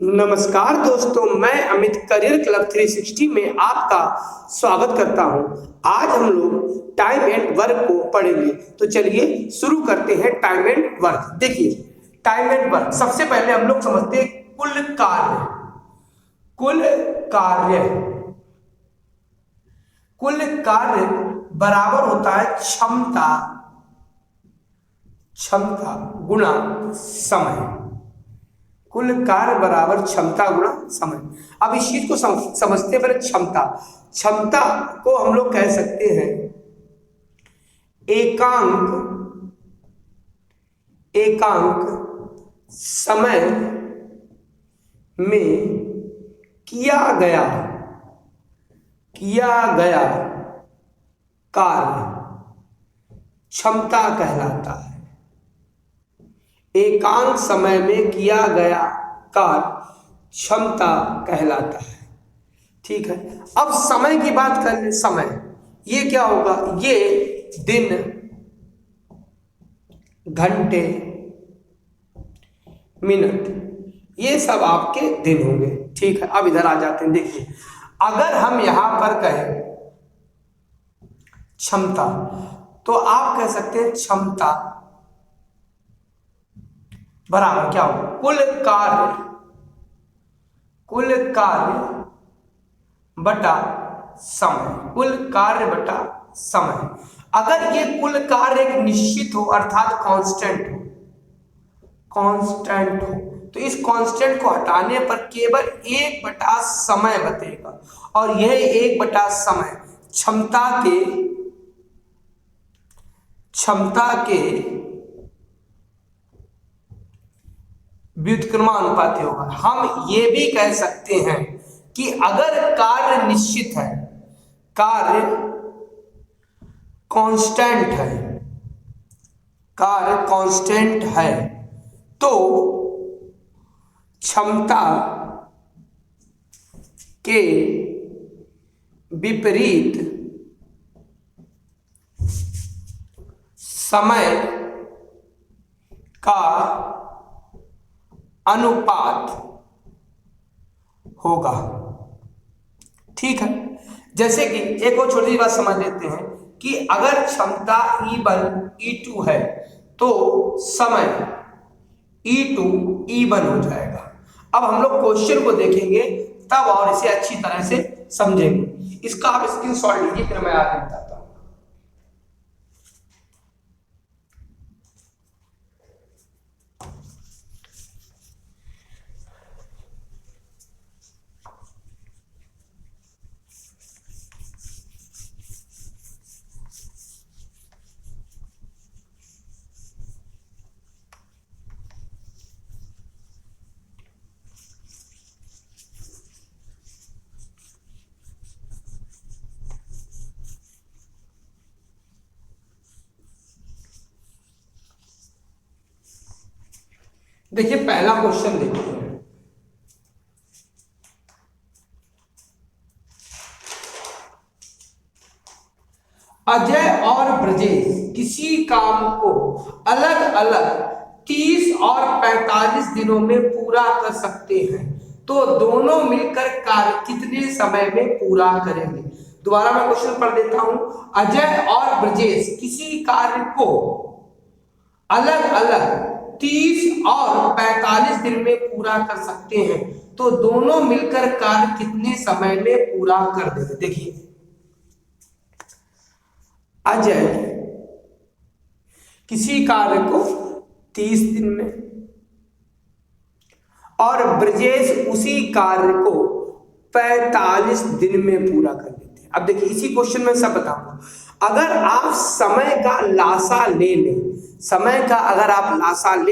नमस्कार दोस्तों, मैं अमित करियर क्लब 360 में आपका स्वागत करता हूं। आज हम लोग टाइम एंड वर्क को पढ़ेंगे, तो चलिए शुरू करते हैं। Time and work. देखिए, टाइम एंड वर्क सबसे पहले हम लोग समझते हैं कुल कार्य। कुल कार्य बराबर होता है क्षमता गुणा समय। कुल कार्य बराबर क्षमता गुणा समय। अब इस चीज को समझते हैं। पहले क्षमता को हम लोग कह सकते हैं एकांक समय में किया गया कार्य क्षमता कहलाता है। एकांक समय में किया गया कार्य क्षमता कहलाता है। ठीक है, अब समय की बात कर ले। समय ये क्या होगा? ये दिन, घंटे, मिनट, ये सब आपके दिन होंगे। ठीक है, अब इधर आ जाते हैं। देखिए, अगर हम यहां पर कहें क्षमता, तो आप कह सकते हैं क्षमता बराबर क्या होगा? कुल कार्य बटा समय। कुल कार्य बटा समय। अगर ये कुल कार्य एक निश्चित हो, अर्थात कांस्टेंट हो, तो इस कांस्टेंट को हटाने पर केवल 1 बटा समय बचेगा, और यह 1 बटा समय क्षमता के व्युत्क्रमानुपाती होगा। हम ये भी कह सकते हैं कि अगर कार्य निश्चित है, कार्य कांस्टेंट है, तो क्षमता के विपरीत समय का अनुपात होगा। ठीक है, जैसे कि एक और छोटी बात समझ लेते हैं कि अगर क्षमता E1 E2 है, तो समय E2 E1 हो जाएगा। अब हम लोग क्वेश्चन को देखेंगे तब और इसे अच्छी तरह से समझेंगे। इसका आप स्क्रीनशॉट लीजिए, फिर मैं आगे बताता हूं। देखिए, पहला क्वेश्चन देखते हैं। अजय और ब्रजेश किसी काम को अलग अलग 30 और 45 दिनों में पूरा कर सकते हैं, तो दोनों मिलकर कार्य कितने समय में पूरा करेंगे? दोबारा मैं क्वेश्चन पढ़ देता हूं। अजय और ब्रजेश किसी कार्य को अलग अलग 30 और 45 दिन में पूरा कर सकते हैं, तो दोनों मिलकर कार्य कितने समय में पूरा कर देंगे? देखिए, अजय किसी कार्य को 30 दिन में और ब्रजेश उसी कार्य को 45 दिन में पूरा कर देते हैं। अब देखिए, इसी क्वेश्चन में सब बताऊंगा। अगर आप समय का लासा ले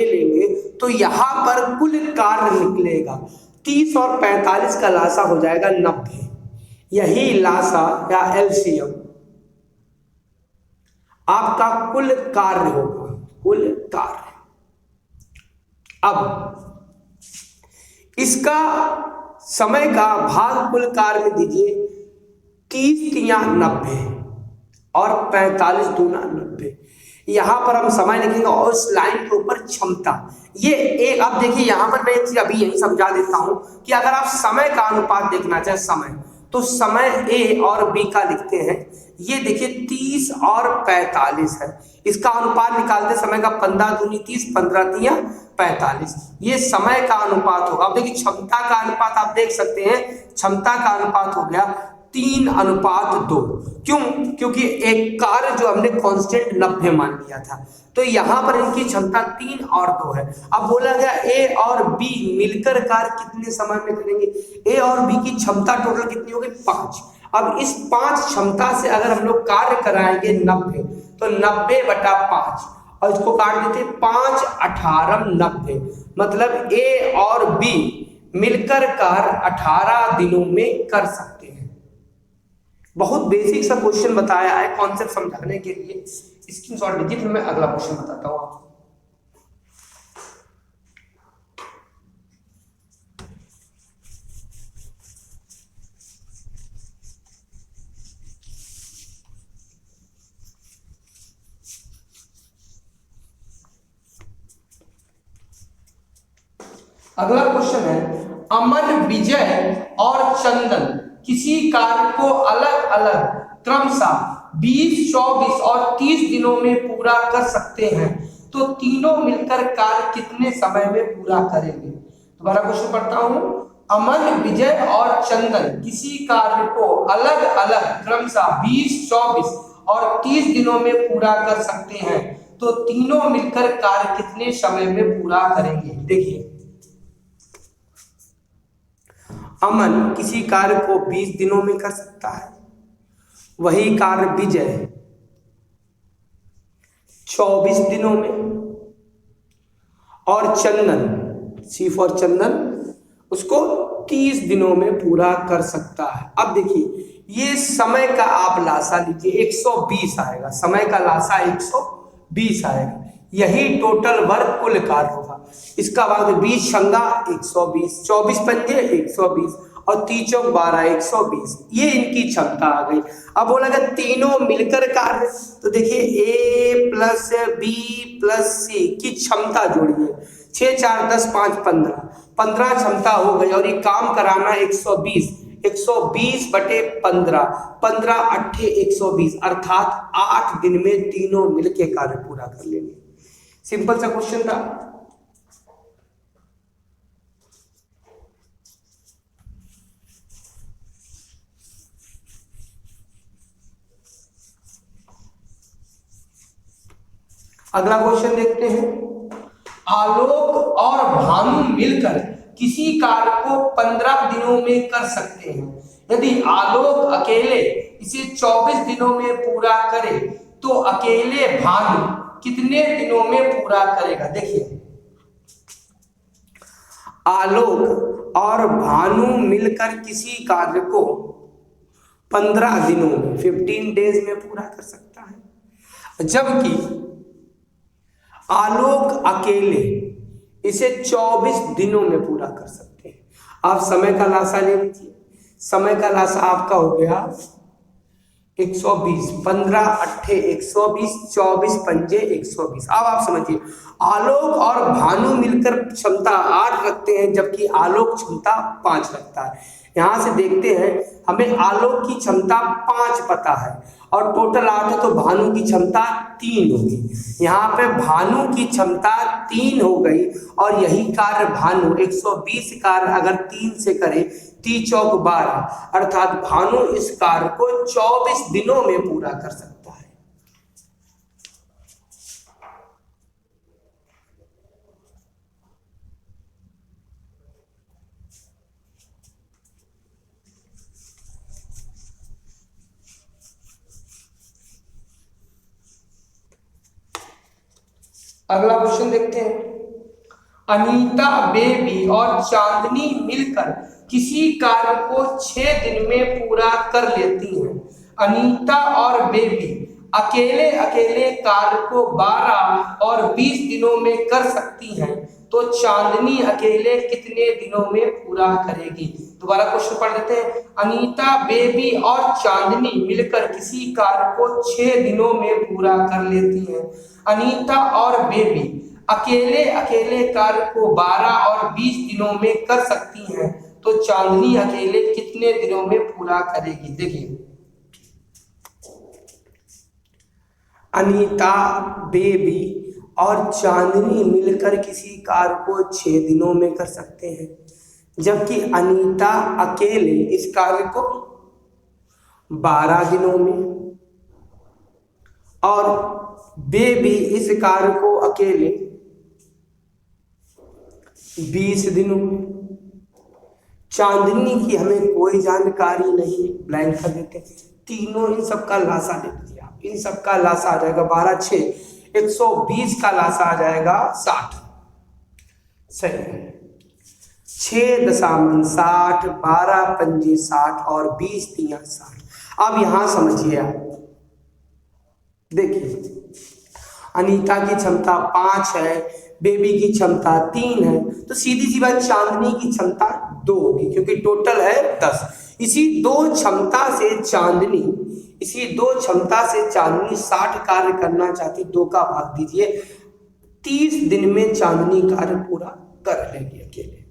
लेंगे, तो यहां पर कुल कार्य निकलेगा। 30 और 45 का लासा हो जाएगा 90। यही लासा या एलसीएम आपका कुल कार्य होगा। कुल कार्य। अब इसका समय का भाग कुल कार्य में दीजिए। 30 तिया 90 और 45 दूना 90। यहाँ पर हम समय लिखेंगे और उस लाइन के ऊपर क्षमता। ये एक, अब देखिए यहाँ पर मैं एक चीज अभी यही समझा देता हूँ कि अगर आप समय का अनुपात देखना चाहे समय, तो समय ए और बी का लिखते हैं। ये देखिए 30 और 45 है, इसका अनुपात निकालते समय का 15 दूनी 30, 15 तिया 45, ये समय का अनुपात होगा। अब देखिए क्षमता का अनुपात आप देख सकते हैं, क्षमता का अनुपात हो गया 3:2। क्यों? क्योंकि एक कार्य जो हमने कांस्टेंट 90 मान लिया था, तो यहां पर इनकी क्षमता 3 और 2 है। अब बोला गया ए और बी मिलकर कार्य कितने समय में करेंगे। ए और बी की क्षमता टोटल कितनी होगी 5। अब इस 5 क्षमता से अगर हम लोग कार्य कराएंगे 90, तो 90/5 और इसको काट देते 5 18 90, मतलब ए और बी मिलकर कार्य 18 दिनों में कर सकते हैं। बहुत बेसिक सा क्वेश्चन बताया है कॉन्सेप्ट समझाने के लिए, स्क्रीनशॉट लीजिए, फिर मैं अगला क्वेश्चन बताता हूं आपको। अगला क्वेश्चन है, अमन, विजय और चंदन किसी कार्य को अलग अलग क्रमशः 20, 24 और 30 दिनों में पूरा कर सकते हैं, तो तीनों मिलकर कार्य कितने समय में पूरा करेंगे। दोबारा क्वेश्चन पढ़ता हूं, अमन, विजय और चंदन किसी कार्य को अलग अलग क्रमशः 20, 24 और 30 दिनों में पूरा कर सकते हैं, तो तीनों मिलकर कार्य कितने समय में पूरा करेंगे। देखिए, अमन किसी कार्य को 20 दिनों में कर सकता है, वही कार्य विजय 24 दिनों में, और चंदन, सी फॉर चंदन, उसको 30 दिनों में पूरा कर सकता है। अब देखिए, ये समय का आप लासा लीजिए, 120 आएगा, समय का लासा 120 आएगा, यही टोटल वर्क कुल कार्य होगा। इसका बाद 20 छंगा 120, 24 पंजे 120 और 30 चौक 12, 120, ये इनकी क्षमता आ गई। अब बोला गया तीनों मिलकर कार्य, तो देखिए ए प्लस बी प्लस सी की क्षमता जोड़िए, 6 4 10 5 15, 15 क्षमता हो गई, और ये काम कराना 120, 120/15, 15 8 120, अर्थात 8 दिन में तीनों मिलके कार्य पूरा कर लेंगे। सिंपल सा क्वेश्चन था। अगला क्वेश्चन देखते हैं, आलोक और भानु मिलकर किसी कार्य को 15 दिनों में कर सकते हैं। यदि आलोक अकेले इसे 24 दिनों में पूरा करे, तो अकेले भानु कितने दिनों में पूरा करेगा। देखिए, आलोक और भानु मिलकर किसी कार्य को 15 दिनों में 15 डेज में पूरा कर सकता है, जबकि आलोक अकेले इसे 24 दिनों में पूरा कर सकते हैं। आप समय का लासा ले लीजिए, समय का लासा आपका हो गया 120, 15 8 120, 24 पंजे 120। अब आप समझिए, आलोक और भानु मिलकर क्षमता 8 रखते हैं, जबकि आलोक क्षमता 5 रखता है। यहां से देखते हैं, हमें आलोक की क्षमता 5 पता है और टोटल 8 है, तो भानु की क्षमता 3 होगी। यहाँ पे भानु की क्षमता 3 हो गई, और यही कार्य भानु 120 कार्य अगर 3 से करे, 30 चौक 12, अर्थात भानु इस कार्य को 24 दिनों में पूरा कर सकता है। अगला क्वेश्चन देखते हैं, अनीता, बेबी और चांदनी मिलकर किसी कार्य को 6 दिन में पूरा कर लेती हैं। अनीता और बेबी अकेले अकेले कार्य को 12 और 20 दिनों में कर सकती हैं, तो चांदनी अकेले कितने दिनों में पूरा करेगी। दोबारा क्वेश्चन पढ़ देते हैं, अनीता, बेबी और चांदनी मिलकर किसी कार्य को 6 दिनों में पूरा कर लेती हैं। अनीता और बेबी अकेले अकेले कार्य को 12 और 20 दिनों में कर सकती हैं, तो चांदनी अकेले कितने दिनों में पूरा करेगी? देखिए, अनीता, बेबी और चांदनी मिलकर किसी कार्य को 6 दिनों में कर सकते हैं, जबकि अनीता अकेले इस कार्य को 12 दिनों में और बेबी इस कार्य को अकेले 20 दिनों में। चांदनी की हमें कोई जानकारी नहीं, ब्लैंक कर देते हैं। तीनों इन सबका लासा ले लीजिए आप, इन सबका लासा आ जाएगा 12 6 120 का लासा आ जाएगा 60। सही है, 6.60, 12 पंजे 60 और 20 तिया 60। अब यहां समझिए आप, देखिए अनीता की क्षमता 5 है, बेबी की क्षमता 3 है, तो सीधी सी बात चांदनी की क्षमता 2 होगी, क्योंकि टोटल है 10। इसी दो क्षमता से चांदनी 60 कार्य करना चाहती, 2 का भाग दीजिए, 30 दिन में चांदनी कार्य पूरा कर लेगी अकेले।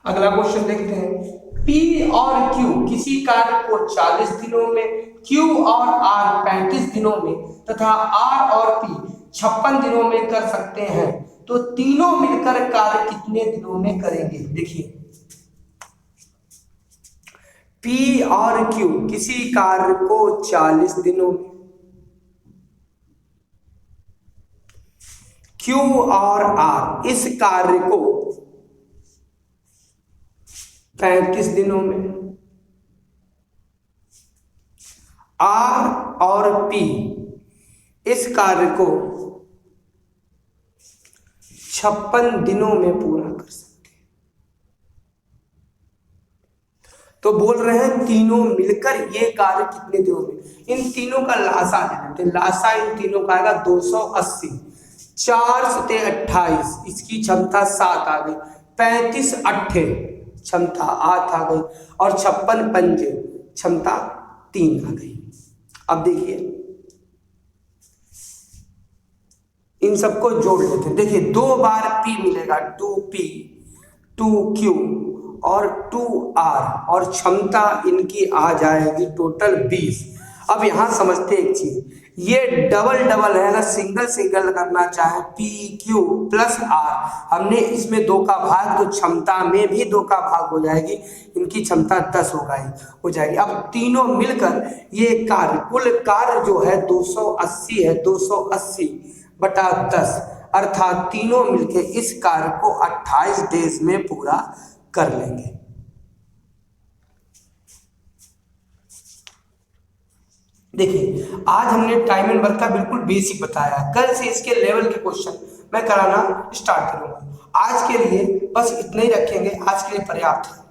अगला क्वेश्चन देखते हैं। P और Q किसी कार्य को 40 दिनों में, Q और R 35 दिनों में तथा R और P 56 दिनों में कर सकते हैं, तो तीनों मिलकर कार्य कितने दिनों में करेंगे? देखिए, P और Q किसी कार्य को 40 दिनों में, Q और R इस कार्य को 35 दिनों में, R और P इस कार्य को 56 दिनों में पूरा कर सकते हैं। तो बोल रहे हैं तीनों मिलकर ये कार्य कितने दिनों में। इन तीनों का लासा ले लेते हैं। लासा इन तीनों का आएगा 280, 4 सते 28, इसकी क्षमता 7 आ गई, 35 8 क्षमता 8 आ गई और 56 पंजे क्षमता 3 आ गई। अब देखिए इन सबको जोड़ लेते हैं। देखिए 2 बार P मिलेगा, 2P 2Q और 2R और क्षमता इनकी आ जाएगी टोटल 20। अब यहां समझते एक चीज, ये डबल डबल है, अगर सिंगल सिंगल करना चाहे PQ प्लस R, हमने इसमें 2 का भाग, तो क्षमता में भी 2 का भाग हो जाएगी, इनकी क्षमता 10 हो जाएगी। अब तीनों मिलकर ये कार्य, कुल कार्य जो है 280 है, 280 बटा 10, अर्थात तीनों मिलकर इस कार्य को 28 डेज में पूरा कर लेंगे। देखिए आज हमने टाइम एंड वर्क का बिल्कुल बेसिक बताया, कल से इसके लेवल के क्वेश्चन मैं कराना स्टार्ट करूंगा। आज के लिए बस इतना ही रखेंगे, आज के लिए पर्याप्त है।